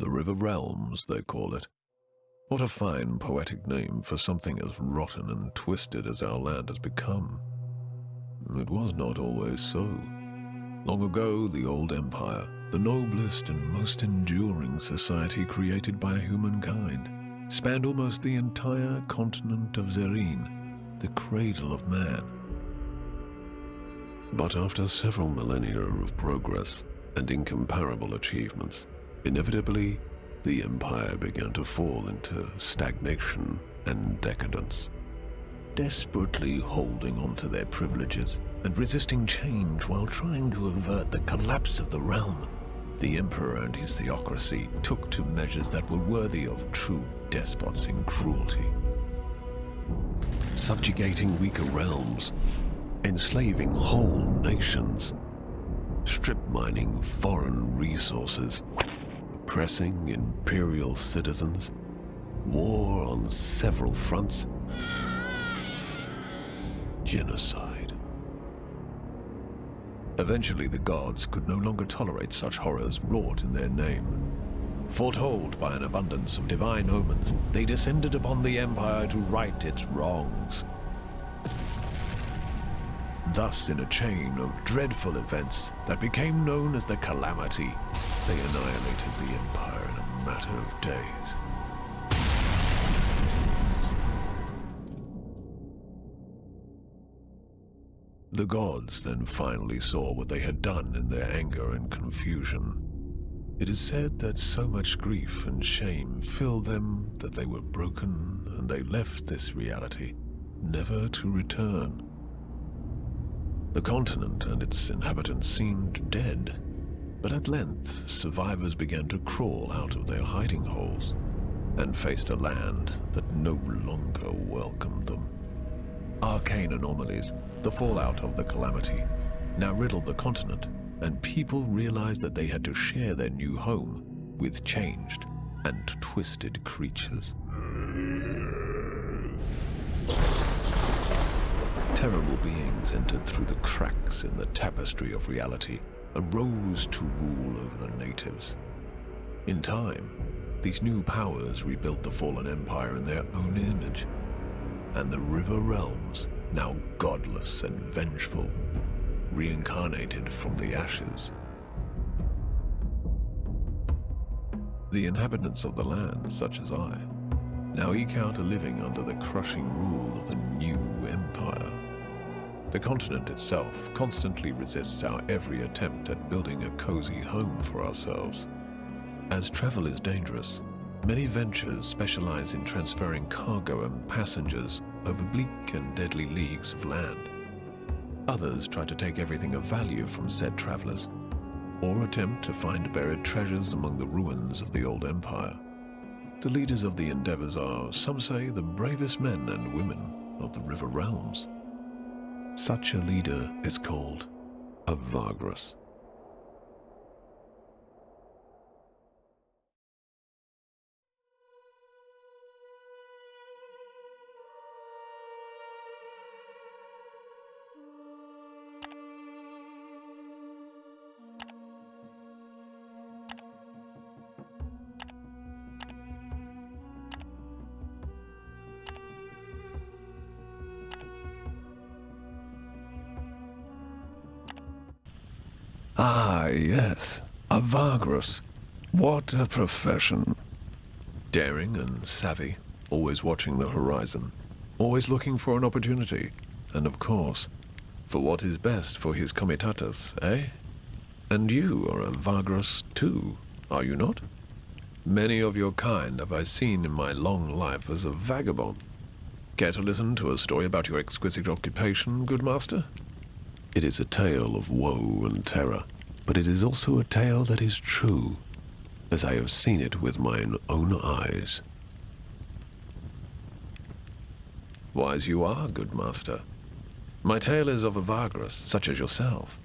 The River Realms, they call it. What a fine poetic name for something as rotten and twisted as our land has become. It was not always so. Long ago, the old empire, the noblest and most enduring society created by humankind, spanned almost the entire continent of Zerine, the cradle of man. But after several millennia of progress and incomparable achievements, inevitably, the empire began to fall into stagnation and decadence. Desperately holding on to their privileges and resisting change while trying to avert the collapse of the realm, the emperor and his theocracy took to measures that were worthy of true despots in cruelty. Subjugating weaker realms, enslaving whole nations, strip mining foreign resources, oppressing imperial citizens, war on several fronts, genocide. Eventually, the gods could no longer tolerate such horrors wrought in their name. Foretold by an abundance of divine omens, they descended upon the empire to right its wrongs. Thus, in a chain of dreadful events that became known as the Calamity, they annihilated the empire in a matter of days. The gods then finally saw what they had done in their anger and confusion. It is said that so much grief and shame filled them that they were broken and they left this reality, never to return. The continent and its inhabitants seemed dead, but at length survivors began to crawl out of their hiding holes and faced a land that no longer welcomed them. Arcane anomalies, the fallout of the Calamity, now riddled the continent, and people realized that they had to share their new home with changed and twisted creatures. Terrible beings entered through the cracks in the tapestry of reality and rose to rule over the natives. In time, these new powers rebuilt the fallen empire in their own image, and the River Realms, now godless and vengeful, reincarnated from the ashes. The inhabitants of the land, such as I, now eke out a living under the crushing rule of the new empire. The continent itself constantly resists our every attempt at building a cozy home for ourselves. As travel is dangerous, many ventures specialize in transferring cargo and passengers over bleak and deadly leagues of land. Others try to take everything of value from said travelers, or attempt to find buried treasures among the ruins of the old empire. The leaders of the endeavors are, some say, the bravest men and women of the River Realms. Such a leader is called a Vagrus. Ah, yes, a Vagrus. What a profession. Daring and savvy, always watching the horizon, always looking for an opportunity, and of course, for what is best for his comitatus, eh? And you are a Vagrus too, are you not? Many of your kind have I seen in my long life as a vagabond. Care to listen to a story about your exquisite occupation, good master? It is a tale of woe and terror, but it is also a tale that is true, as I have seen it with mine own eyes. Wise you are, good master. My tale is of a Vagrus, such as yourself,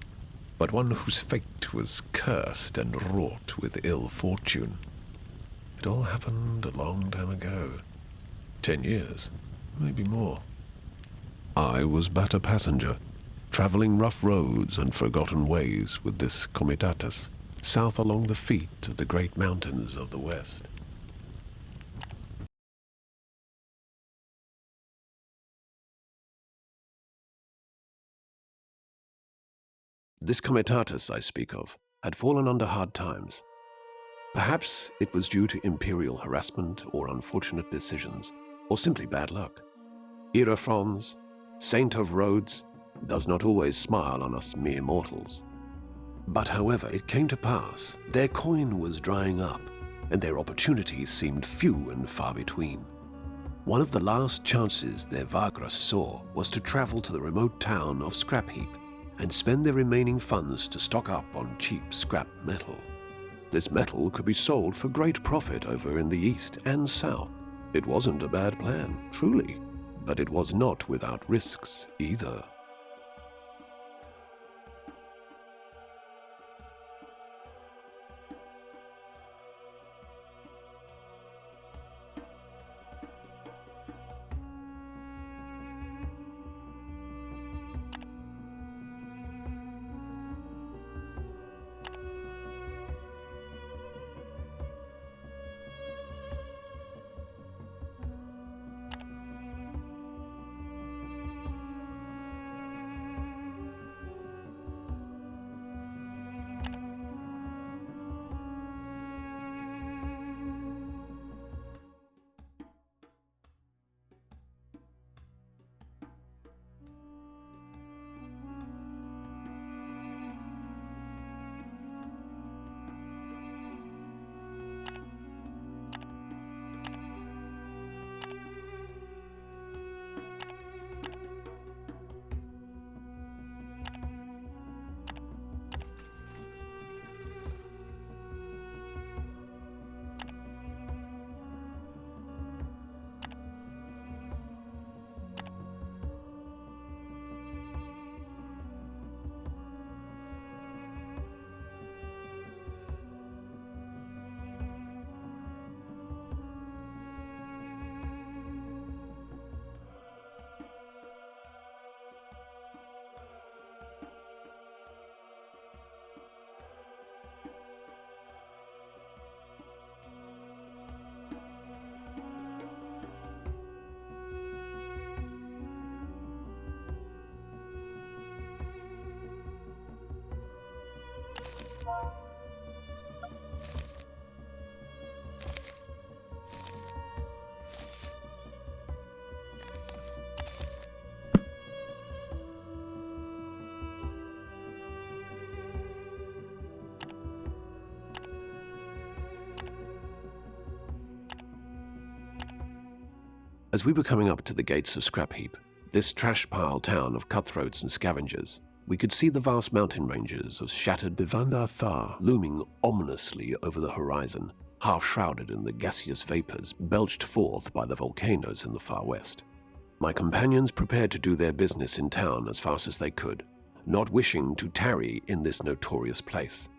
but one whose fate was cursed and wrought with ill fortune. It all happened a long time ago. 10 years, maybe more. I was but a passenger, traveling rough roads and forgotten ways with this comitatus. south along the feet of the great mountains of the west. This comitatus I speak of had fallen under hard times. Perhaps it was due to imperial harassment or unfortunate decisions, or simply bad luck. Irafrons, saint of roads, does not always smile on us mere mortals. But however it came to pass, their coin was drying up, and their opportunities seemed few and far between. One of the last chances their Vagrus saw was to travel to the remote town of Scrapheap and spend their remaining funds to stock up on cheap scrap metal. This metal could be sold for great profit over in the east and south. It wasn't a bad plan, truly, but it was not without risks either. As we were coming up to the gates of Scrapheap, this trash pile town of cutthroats and scavengers, we could see the vast mountain ranges of shattered Bivandar Thar looming ominously over the horizon, half shrouded in the gaseous vapors belched forth by the volcanoes in the far west. My companions prepared to do their business in town as fast as they could, not wishing to tarry in this notorious place.